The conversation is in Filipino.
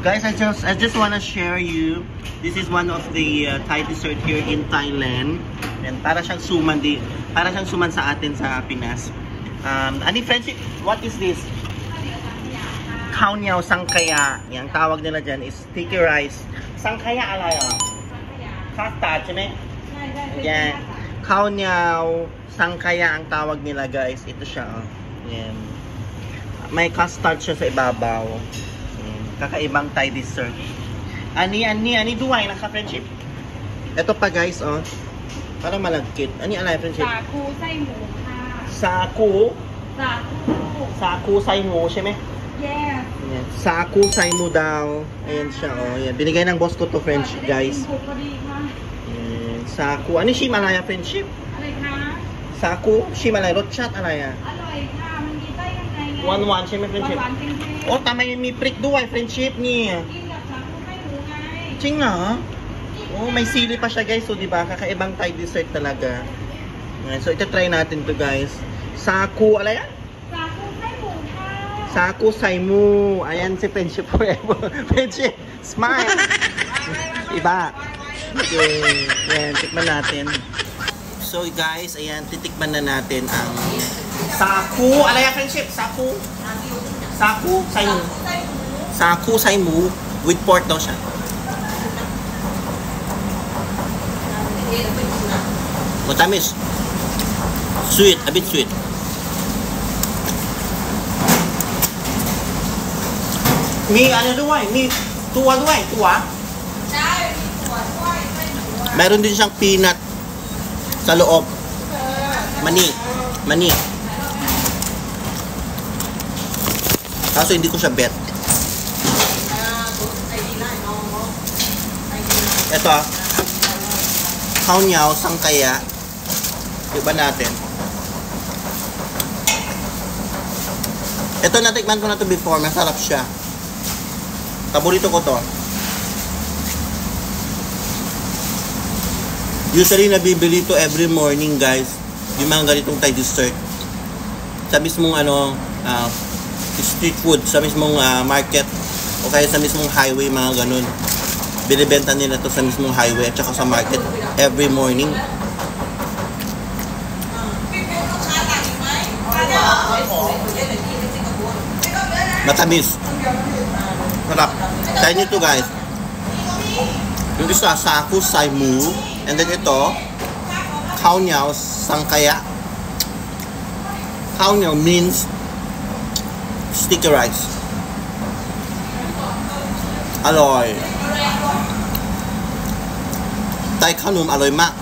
guys, I just wanna share you. This is one of the Thai dessert here in Thailand. And para siyang suman sa atin sa Pinas. Ani friendship, what is this? Khao niao sangkaya. Yang tawag nila dyan is sticky rice. Sangkaya alay custard, ใช่ไหม? Yan. Khao niao sangkaya ang tawag nila, guys. Ito siya. Yan. May custard siya sa ibabaw. Kakaibang Thai dessert. Ani duway na ka friendship. Ito pa guys, oh. Parang malagkit. Ani alay friendship? Saku say mo ka. Saku say mo, ใช่ไหม? Yes. Ayan. Saku say mo daw. Ayan siya, oh. Ayan. Binigay ng boss ko to friendship, guys. Ayan. Saku. Ano si Malaya friendship? อะไรคะ Saku, si Malaya รสชาติอะไรอ่ะ? อร่อยค่ะมันมีไส้ข้างในไง หวานๆใช่ไหม friendship? หวานๆจริงๆ โอ้ทำไมมีพริกด้วย friendship นี่ กินกับสาคูไส้หมูไง จริงเหรอ? Oh, may sili pa siya guys. So, di ba? Kakaibang Thai dessert talaga. So, ito try natin to guys. Saku, ala yan? Saku say mo ka. Saku say mo. Ayan si Friendship forever. Friendship, smile. Iba. Okay. Ayan, tikman natin. So, guys, ayan, titikman na natin ang Saku. Ala yan, Friendship? Saku? Saku say mo. Saku say mo. With pork daw siya. Matamis. Sweet, a bit sweet. Mi ano doon? Mi tuwa doon, tuwa? Meron din siyang peanut sa loob. Mani. Kaso hindi ko siya bet. Ito, khao niao sangkaya. Iba natin. Ito, natikman ko na to before. Masarap siya. Paborito ko to. Usually, nabibili to every morning, guys. Yung mga ganitong Thai dessert. Sa mismong street food. Sa mismong market. O kaya sa mismong highway, mga ganun. Binibenta nila to sa mismong highway at saka sa market every morning. Matamis. Sarap. Try nyo to guys. Yung isa, Saku say mo. And then ito, khao niao sangkaya. Khao niao means sticky rice. Aloy. Thai ขนม อร่อยมาก